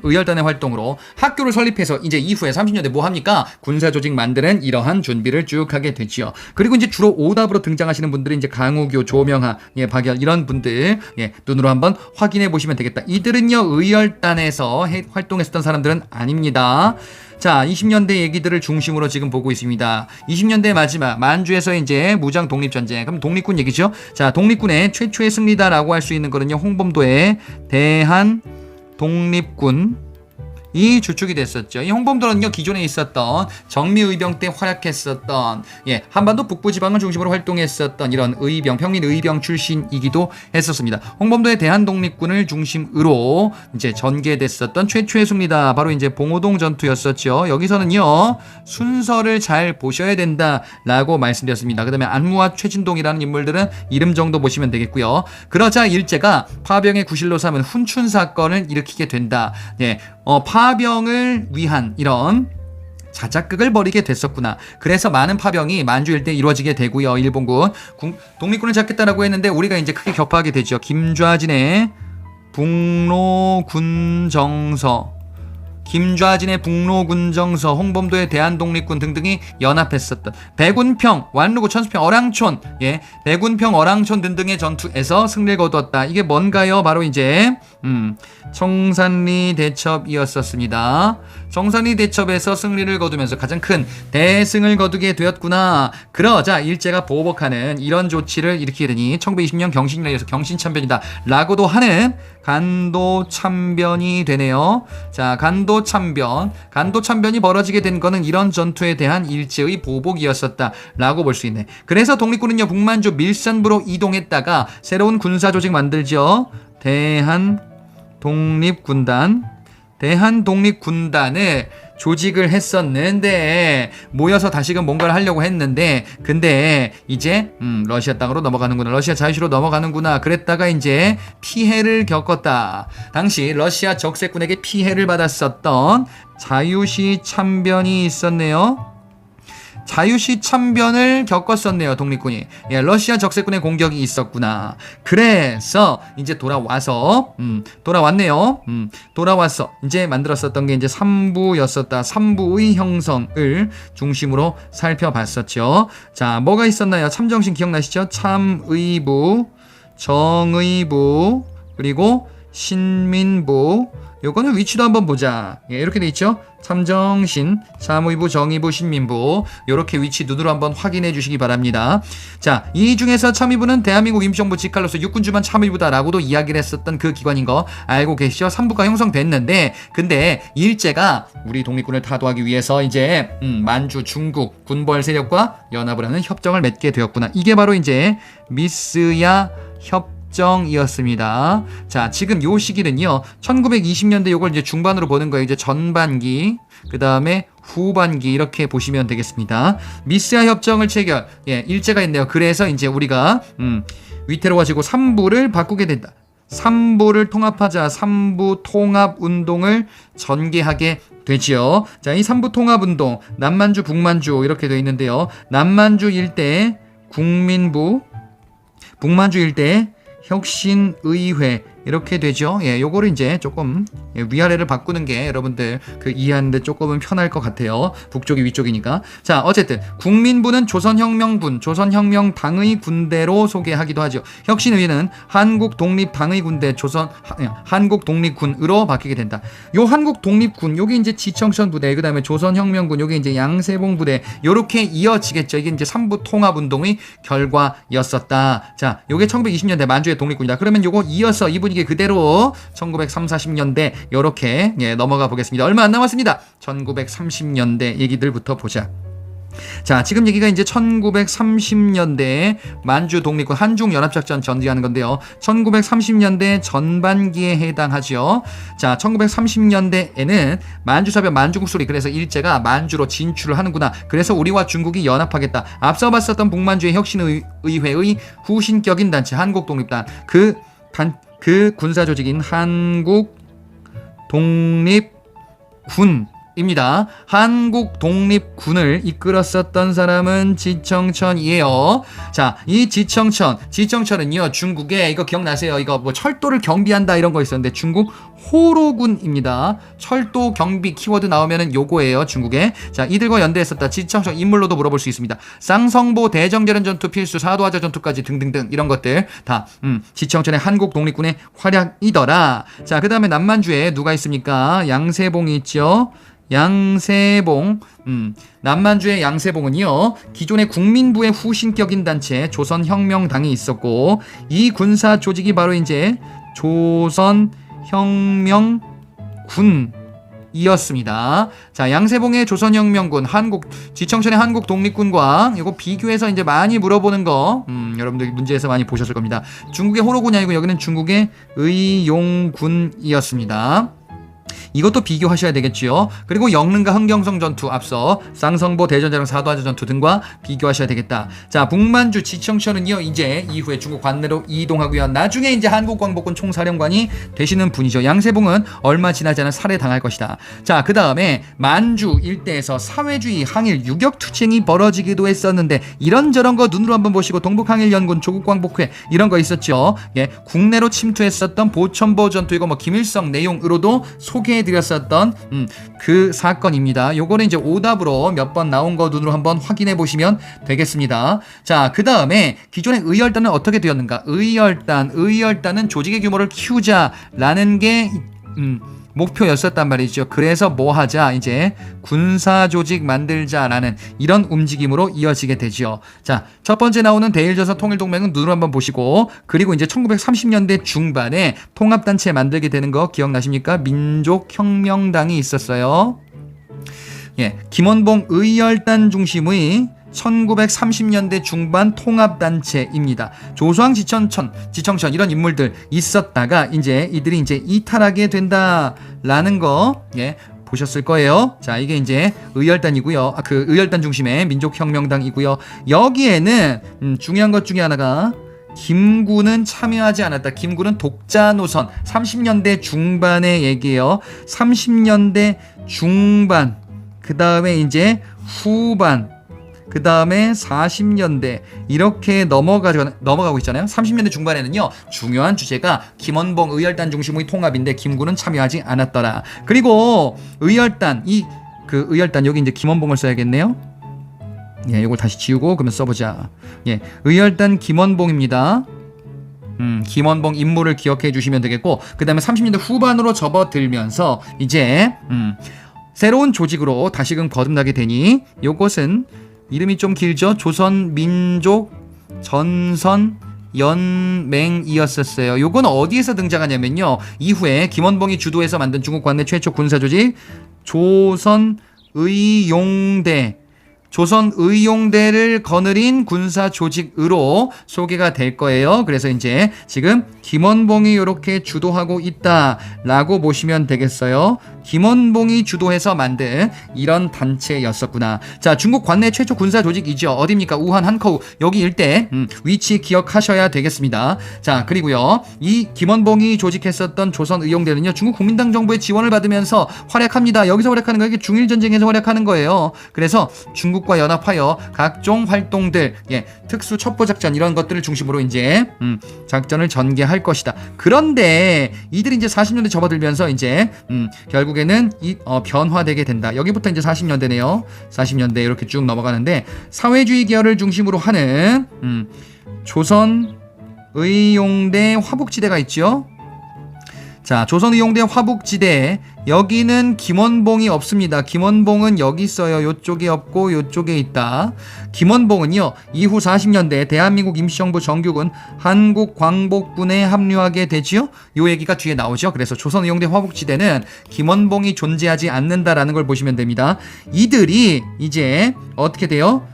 의열단의 활동으로 학교를 설립해서 이제 이후에 30년대 뭐 합니까? 군사 조직 만드는 이러한 준비를 쭉 하게 되지요. 그리고 이제 주로 오답으로 등장하시는 분들이 이제 강우교, 조명하, 예, 박열, 이런 분들, 예, 눈으로 한번 확인해 보시면 되겠다. 이들은요, 의열단에서 활동했었던 사람들은 아닙니다. 자, 20년대 얘기들을 중심으로 지금 보고 있습니다. 20년대 마지막 만주에서 이제 무장 독립전쟁, 그럼 독립군 얘기죠. 자, 독립군의 최초의 승리다라고 할 수 있는 거는요, 홍범도의 대한 독립군 이 주축이 됐었죠. 이 홍범도는요, 기존에 있었던 정미의병 때 활약했었던, 예, 한반도 북부 지방을 중심으로 활동했었던 이런 의병, 평민 의병 출신이기도 했었습니다. 홍범도의 대한독립군을 중심으로 이제 전개됐었던 최초의 승리다. 바로 이제 봉오동 전투였었죠. 여기서는요, 순서를 잘 보셔야 된다라고 말씀드렸습니다. 그 다음에 안무와 최진동이라는 인물들은 이름 정도 보시면 되겠고요. 그러자 일제가 파병의 구실로 삼은 훈춘 사건을 일으키게 된다. 예, 파병을 위한 이런 자작극을 벌이게 됐었구나. 그래서 많은 파병이 만주 일대에 이루어지게 되고요. 일본군 독립군을 잡겠다라고 했는데 우리가 이제 크게 격파하게 되죠. 김좌진의 북로군정서, 홍범도의 대한독립군 등등이 연합했었던 백운평, 완루구, 천수평, 어랑촌, 예, 백운평, 어랑촌 등등의 전투에서 승리를 거두었다. 이게 뭔가요? 바로 이제 청산리 대첩이었었습니다. 청산리 대첩에서 승리를 거두면서 가장 큰 대승을 거두게 되었구나. 그러자 일제가 보복하는 이런 조치를 일으키게 되니 1920년 경신일에서 경신참변이다 라고도 하는 간도참변이 되네요. 자, 간도참변이 벌어지게 된 거는 이런 전투에 대한 일제의 보복이었었다 라고 볼 수 있네. 그래서 독립군은요, 북만주 밀산부로 이동했다가 새로운 군사 조직 만들죠. 대한독립군단을 조직을 했었는데, 모여서 다시금 뭔가를 하려고 했는데, 근데 이제 러시아 땅으로 넘어가는구나, 러시아 자유시로 넘어가는구나, 그랬다가 이제 피해를 겪었다. 당시 러시아 적세군에게 피해를 받았었던 자유시 참변이 있었네요. 자유시 참변을 겪었었네요, 독립군이. 예, 러시아 적세군의 공격이 있었구나. 그래서 이제 돌아왔네요. 돌아와서 이제 만들었었던 게 이제 3부였었다. 3부의 형성을 중심으로 살펴봤었죠. 자, 뭐가 있었나요? 참정신 기억나시죠? 참의부, 정의부, 그리고 신민부. 요거는 위치도 한번 보자. 예, 이렇게 돼 있죠. 참정신, 참의부, 정의부, 신민부, 요렇게 위치 눈으로 한번 확인해 주시기 바랍니다. 자, 이 중에서 참의부는 대한민국 임시정부 직할로서 육군주만 참의부다라고도 이야기를 했었던 그 기관인 거 알고 계시죠? 3부가 형성됐는데, 근데 일제가 우리 독립군을 타도하기 위해서 이제 만주, 중국 군벌 세력과 연합을 하는 협정을 맺게 되었구나. 이게 바로 이제 미스야 협정 협정이었습니다. 자, 지금 요 시기는요, 1920년대 요걸 이제 중반으로 보는 거예요. 이제 전반기, 그 다음에 후반기 이렇게 보시면 되겠습니다. 미스야 협정을 체결, 일제가 있네요. 그래서 이제 우리가 위태로워지고 삼부를 바꾸게 된다. 삼부를 통합하자. 삼부 통합 운동을 전개하게 되지요. 자, 이 삼부 통합 운동, 남만주, 북만주 이렇게 되어 있는데요. 남만주 일대 국민부, 북만주 일대 혁신의회 이렇게 되죠. 요거를 이제 조금 위아래를 바꾸는 게 여러분들 그 이해하는데 조금은 편할 것 같아요. 북쪽이 위쪽이니까. 자, 어쨌든 국민부는 조선혁명군, 조선혁명당의 군대로 소개하기도 하죠. 혁신의회는 한국독립당의 군대, 한국독립군으로 바뀌게 된다. 요 한국독립군, 요게 이제 지청천 부대, 그 다음에 조선혁명군, 요게 이제 양세봉 부대, 요렇게 이어지겠죠. 이게 이제 삼부 통합운동의 결과였었다. 자, 요게 1920년대 만주의 독립군이다. 그러면 요거 이어서 이 분위기 그대로 1930, 40년대 요렇게 넘어가 보겠습니다. 얼마 안 남았습니다. 1930년대 얘기들부터 보자. 자, 지금 얘기가 이제 1930년대 만주 독립군 한중연합작전 전개하는 건데요. 1930년대 전반기에 해당하죠. 자, 1930년대에는 만주사변 만주국술이, 그래서 일제가 만주로 진출을 하는구나. 그래서 우리와 중국이 연합하겠다. 앞서 봤었던 북만주의 혁신의회의 후신격인 단체 한국독립단, 그 군사조직인 한국독립군입니다. 한국독립군을 이끌었었던 사람은 지청천이에요. 자, 이 지청천은요, 중국에, 이거 기억나세요? 이거 뭐 철도를 경비한다 이런 거 있었는데 중국 호로군입니다. 철도 경비 키워드 나오면은 요거예요, 중국에. 자, 이들과 연대했었다. 지청천 인물로도 물어볼 수 있습니다. 쌍성보 대정제련 전투 필수, 사도하자 전투까지 등등등 이런 것들 다 지청천의 한국독립군의 활약이더라. 자, 그 다음에 남만주에 누가 있습니까? 양세봉이 있죠. 양세봉, 남만주의 양세봉은요, 기존의 국민부의 후신격인 단체 조선혁명당이 있었고, 이 군사 조직이 바로 이제 조선혁명군이었습니다. 자, 양세봉의 조선혁명군, 지청천의 한국독립군과 이거 비교해서 이제 많이 물어보는 거, 여러분들 문제에서 많이 보셨을 겁니다. 중국의 호로군이 아니고 여기는 중국의 의용군이었습니다. 이것도 비교하셔야 되겠지요. 그리고 영릉과 흥경성 전투, 앞서 쌍성보 대전제랑 사도하자 전투 등과 비교하셔야 되겠다. 자, 북만주 지청천은요, 이제 이후에 중국 관내로 이동하고요. 나중에 이제 한국광복군 총사령관이 되시는 분이죠. 양세봉은 얼마 지나지 않아 살해당할 것이다. 자, 그 다음에 만주 일대에서 사회주의 항일 유격투쟁이 벌어지기도 했었는데, 이런저런 거 눈으로 한번 보시고, 동북항일연군, 조국광복회 이런 거 있었죠. 국내로 침투했었던 보천보 전투, 이거 뭐 김일성 내용으로도 소개해드렸었던 그 사건입니다. 요거는 이제 오답으로 몇 번 나온 거 눈으로 한번 확인해 보시면 되겠습니다. 자, 그 다음에 기존의 의열단은 어떻게 되었는가? 의열단은 조직의 규모를 키우자라는 게 목표였었단 말이죠. 그래서 뭐 하자? 이제 군사조직 만들자라는 이런 움직임으로 이어지게 되죠. 자, 첫 번째 나오는 대일조선 통일동맹은 눈으로 한번 보시고, 그리고 이제 1930년대 중반에 통합단체 만들게 되는 거 기억나십니까? 민족혁명당이 있었어요. 김원봉 의열단 중심의 1930년대 중반 통합단체입니다. 조수왕 지청천 이런 인물들 있었다가 이제 이들이 이제 이탈하게 된다라는 거 보셨을 거예요. 자, 이게 이제 의열단이고요. 그 의열단 중심의 민족혁명당이고요. 여기에는 중요한 것 중에 하나가 김구는 참여하지 않았다. 김구는 독자 노선. 30년대 중반의 얘기예요. 30년대 중반, 그 다음에 이제 후반, 그 다음에 40년대 이렇게 넘어가고 있잖아요. 30년대 중반에는요, 중요한 주제가 김원봉 의열단 중심의 통합인데 김구는 참여하지 않았더라. 그리고 의열단, 그 의열단 여기 이제 김원봉을 써야겠네요. 이걸 다시 지우고 그러면 써보자. 의열단 김원봉입니다. 김원봉 인물을 기억해 주시면 되겠고, 그 다음에 30년대 후반으로 접어들면서 이제 새로운 조직으로 다시금 거듭나게 되니, 요것은 이름이 좀 길죠. 조선민족 전선연맹이었었어요. 요건 어디에서 등장하냐면요, 이후에 김원봉이 주도해서 만든 중국 관내 최초 군사조직 조선의용대, 조선의용대를 거느린 군사 조직으로 소개가 될 거예요. 그래서 이제 지금 김원봉이 이렇게 주도하고 있다라고 보시면 되겠어요. 김원봉이 주도해서 만든 이런 단체였었구나. 자, 중국 관내 최초 군사 조직이죠. 어디입니까? 우한 한커우 여기 일대 위치 기억하셔야 되겠습니다. 자, 그리고요 이 김원봉이 조직했었던 조선의용대는요 중국 국민당 정부의 지원을 받으면서 활약합니다. 여기서 활약하는 거예요. 이게 중일전쟁에서 활약하는 거예요. 그래서 중국과 연합하여 각종 활동들, 특수 첩보작전 이런 것들을 중심으로 이제 작전을 전개할 것이다. 그런데 이들이 이제 40년대 접어들면서 이제 결국에는 변화되게 된다. 여기부터 이제 40년대네요. 40년대 이렇게 쭉 넘어가는데 사회주의 계열을 중심으로 하는 조선의용대 화북지대가 있죠. 자, 조선의용대 화북지대 여기는 김원봉이 없습니다. 김원봉은 여기 있어요. 요쪽에 없고 요쪽에 있다. 김원봉은요 이후 40년대 대한민국 임시정부 정규군 한국광복군에 합류하게 되지요. 요 얘기가 뒤에 나오죠. 그래서 조선의용대 화북지대는 김원봉이 존재하지 않는다라는 걸 보시면 됩니다. 이들이 이제 어떻게 돼요?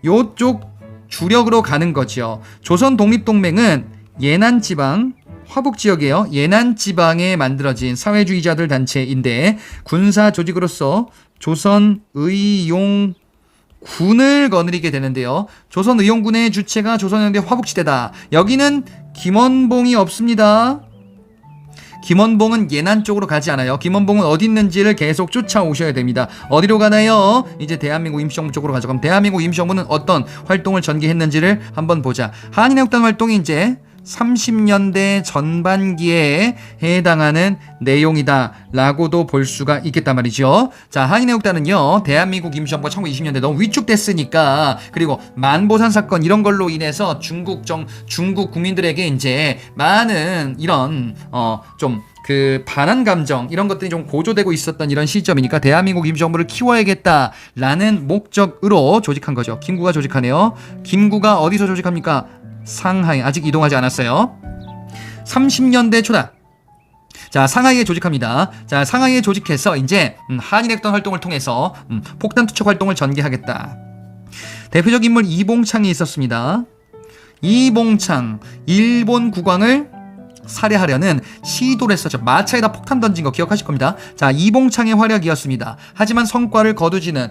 요쪽 주력으로 가는 거죠. 조선 독립동맹은 예난지방 화북지역이에요. 예난지방에 만들어진 사회주의자들 단체인데 군사 조직으로서 조선의용군을 거느리게 되는데요. 조선의용군의 주체가 조선의용대 화북지대다. 여기는 김원봉이 없습니다. 김원봉은 예난 쪽으로 가지 않아요. 김원봉은 어디 있는지를 계속 쫓아오셔야 됩니다. 어디로 가나요? 이제 대한민국 임시정부 쪽으로 가죠. 그럼 대한민국 임시정부는 어떤 활동을 전개했는지를 한번 보자. 한인회국단 활동이 이제 30년대 전반기에 해당하는 내용이다 라고도 볼 수가 있겠단 말이죠. 자, 한인회국단은요 대한민국 임시정부가 1920년대 너무 위축됐으니까, 그리고 만보산 사건 이런 걸로 인해서 중국 국민들에게 이제 많은 이런 좀 그 반한 감정 이런 것들이 좀 고조되고 있었던 이런 시점이니까 대한민국 임시정부를 키워야겠다라는 목적으로 조직한 거죠. 김구가 조직하네요. 김구가 어디서 조직합니까? 상하이. 아직 이동하지 않았어요. 30년대 초다. 자, 상하이에 조직합니다. 자, 상하이에 조직해서 이제 한인회국단 활동을 통해서 폭탄 투척 활동을 전개하겠다. 대표적 인물 이봉창이 있었습니다. 이봉창 일본 국왕을 살해하려는 시도를 했었죠. 마차에다 폭탄 던진 거 기억하실 겁니다. 자, 이봉창의 활약이었습니다. 하지만 성공을 거두지는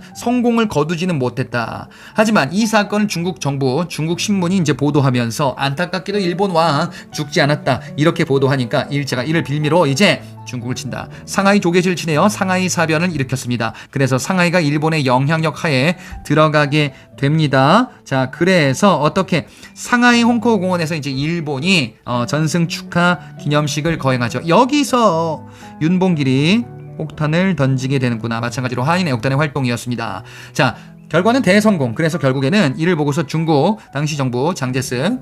못했다. 하지만 이 사건을 중국 정부, 중국 신문이 이제 보도하면서 안타깝게도 일본 왕 죽지 않았다 이렇게 보도하니까 일제가 이를 빌미로 이제 중국을 친다. 상하이 조계지를 치네요. 상하이 사변을 일으켰습니다. 그래서 상하이가 일본의 영향력 하에 들어가게 됩니다. 자, 그래서 어떻게 상하이 홍콩 공원에서 이제 일본이 전승 축하 기념식을 거행하죠. 여기서 윤봉길이 폭탄을 던지게 되는구나. 마찬가지로 한인회국단의 활동이었습니다. 자, 결과는 대성공. 그래서 결국에는 이를 보고서 중국 당시 정부 장제스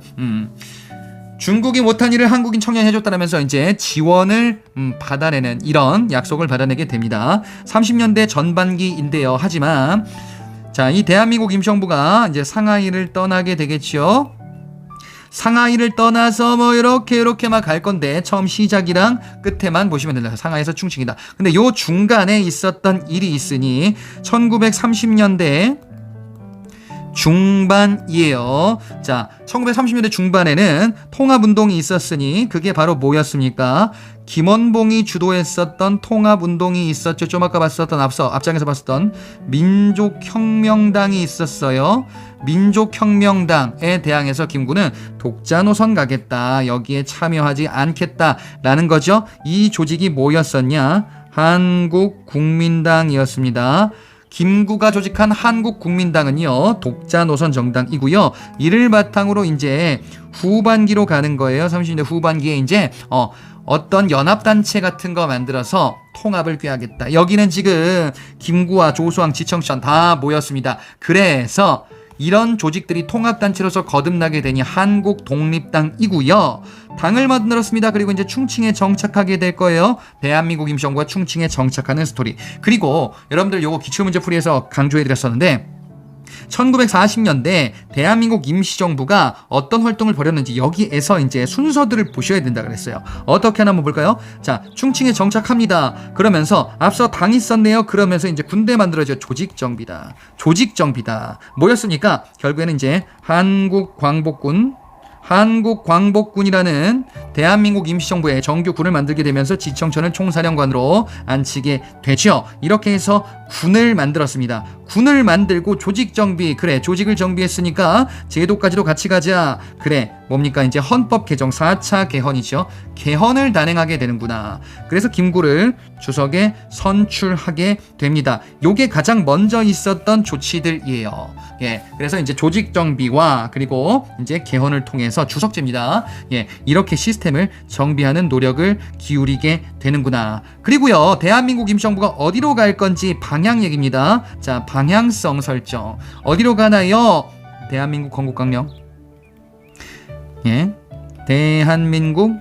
중국이 못한 일을 한국인 청년이 해줬다면서 이제 지원을 받아내는 이런 약속을 받아내게 됩니다. 30년대 전반기인데요. 하지만 자, 이 대한민국 임시정부가 이제 상하이를 떠나게 되겠죠. 상하이를 떠나서 뭐 이렇게 막 갈 건데 처음 시작이랑 끝에만 보시면 된다. 상하이에서 충칭이다. 근데 요 중간에 있었던 일이 있으니 1930년대 중반이에요. 자, 1930년대 중반에는 통합운동이 있었으니 그게 바로 뭐였습니까? 김원봉이 주도했었던 통합운동이 있었죠. 좀 아까 봤었던 앞장에서 봤었던 민족혁명당이 있었어요. 민족혁명당에 대항해서 김구는 독자 노선 가겠다. 여기에 참여하지 않겠다라는 거죠. 이 조직이 뭐였었냐? 한국국민당이었습니다. 김구가 조직한 한국국민당은요 독자 노선 정당이고요. 이를 바탕으로 이제 후반기로 가는 거예요. 30년대 후반기에 이제 어떤 연합단체 같은 거 만들어서 통합을 꾀하겠다. 여기는 지금 김구와 조수왕, 지청천 다 모였습니다. 그래서 이런 조직들이 통합단체로서 거듭나게 되니 한국독립당이고요. 당을 만들었습니다. 그리고 이제 충칭에 정착하게 될 거예요. 대한민국 임시정부가 충칭에 정착하는 스토리. 그리고 여러분들 요거 기출문제풀이에서 강조해드렸었는데 1940년대 대한민국 임시정부가 어떤 활동을 벌였는지 여기에서 이제 순서들을 보셔야 된다 그랬어요. 어떻게 하나 한번 볼까요? 자, 충칭에 정착합니다. 그러면서 앞서 당 있었네요. 그러면서 이제 군대 만들어져 조직정비다. 조직정비다. 뭐였습니까? 결국에는 이제 한국광복군이라는 대한민국 임시정부의 정규 군을 만들게 되면서 지청천을 총사령관으로 앉히게 되죠. 이렇게 해서 군을 만들었습니다. 군을 만들고 조직정비, 그래 조직을 정비했으니까 제도까지도 같이 가자. 그래 뭡니까 이제 헌법 개정 4차 개헌이죠. 개헌을 단행하게 되는구나. 그래서 김구를 주석에 선출하게 됩니다. 요게 가장 먼저 있었던 조치들이에요. 예, 그래서 이제 조직정비와 그리고 이제 개헌을 통해서 주석제입니다. 예, 이렇게 시스템을 정비하는 노력을 기울이게 되는구나. 그리고요, 대한민국 임시정부가 어디로 갈 건지 방향 얘기입니다. 자, 방향성 설정. 어디로 가나요? 대한민국 건국강령. 예, 대한민국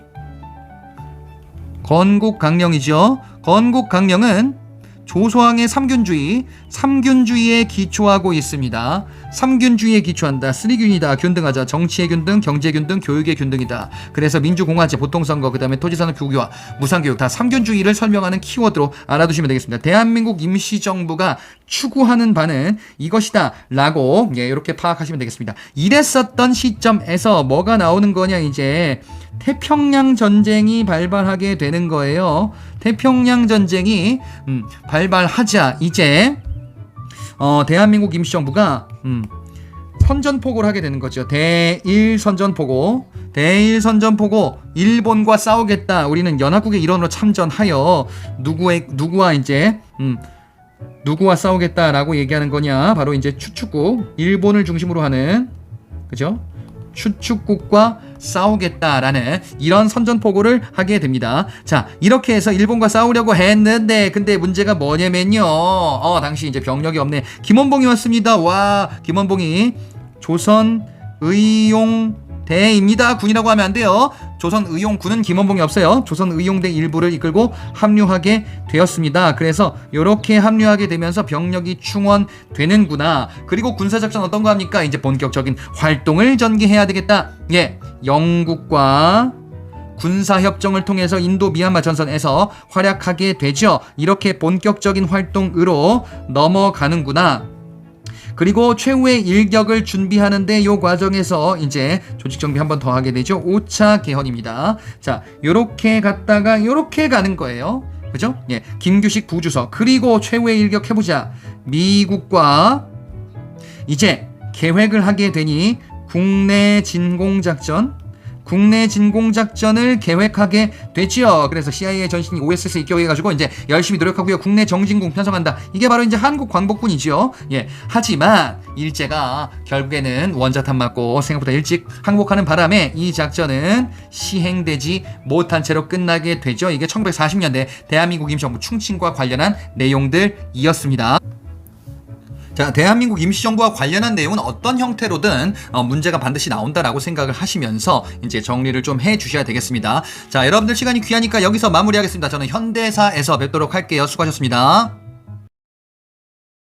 건국강령이죠. 건국강령은 조소왕의 삼균주의에 기초하고 있습니다. 삼균주의에 기초한다. 쓰리균이다. 균등하자. 정치의 균등, 경제의 균등, 교육의 균등이다. 그래서 민주공화제, 보통선거, 그 다음에 토지산업 교육화, 무상교육 다 삼균주의를 설명하는 키워드로 알아두시면 되겠습니다. 대한민국 임시정부가 추구하는 바는 이것이다 라고 이렇게 파악하시면 되겠습니다. 이랬었던 시점에서 뭐가 나오는 거냐, 이제 태평양 전쟁이 발발하게 되는 거예요. 태평양 전쟁이 발발하자 이제 대한민국 임시정부가 선전포고를 하게 되는 거죠. 대일선전포고, 일본과 싸우겠다. 우리는 연합국의 일원으로 참전하여 누구와 이제 누구와 싸우겠다라고 얘기하는 거냐? 바로 이제 추축국, 일본을 중심으로 하는, 그죠? 추축국과 싸우겠다라는 이런 선전포고를 하게 됩니다. 자, 이렇게 해서 일본과 싸우려고 했는데, 근데 문제가 뭐냐면요. 당시 이제 병력이 없네. 김원봉이 왔습니다. 와, 김원봉이 조선의용대입니다. 군이라고 하면 안 돼요. 조선의용군은 김원봉이 없어요. 조선의용대 일부를 이끌고 합류하게 되었습니다. 그래서 이렇게 합류하게 되면서 병력이 충원되는구나. 그리고 군사작전 어떤 거 합니까? 이제 본격적인 활동을 전개해야 되겠다. 예, 영국과 군사협정을 통해서 인도 미얀마 전선에서 활약하게 되죠. 이렇게 본격적인 활동으로 넘어가는구나. 그리고 최후의 일격을 준비하는데 요 과정에서 이제 조직정비 한 번 더 하게 되죠. 5차 개헌입니다. 자, 요렇게 갔다가 요렇게 가는 거예요. 그죠? 예, 김규식 부주석. 그리고 최후의 일격 해보자. 미국과 이제 계획을 하게 되니 국내 진공작전을 계획하게 되지요. 그래서 CIA 전신이 OSS 입격해가지고 이제 열심히 노력하고요. 국내 정진공 편성한다. 이게 바로 이제 한국 광복군이죠. 예. 하지만 일제가 결국에는 원자탄 맞고 생각보다 일찍 항복하는 바람에 이 작전은 시행되지 못한 채로 끝나게 되죠. 이게 1940년대 대한민국 임시정부 충칭과 관련한 내용들이었습니다. 자, 대한민국 임시정부와 관련한 내용은 어떤 형태로든 문제가 반드시 나온다라고 생각을 하시면서 이제 정리를 좀 해주셔야 되겠습니다. 자, 여러분들 시간이 귀하니까 여기서 마무리하겠습니다. 저는 현대사에서 뵙도록 할게요. 수고하셨습니다.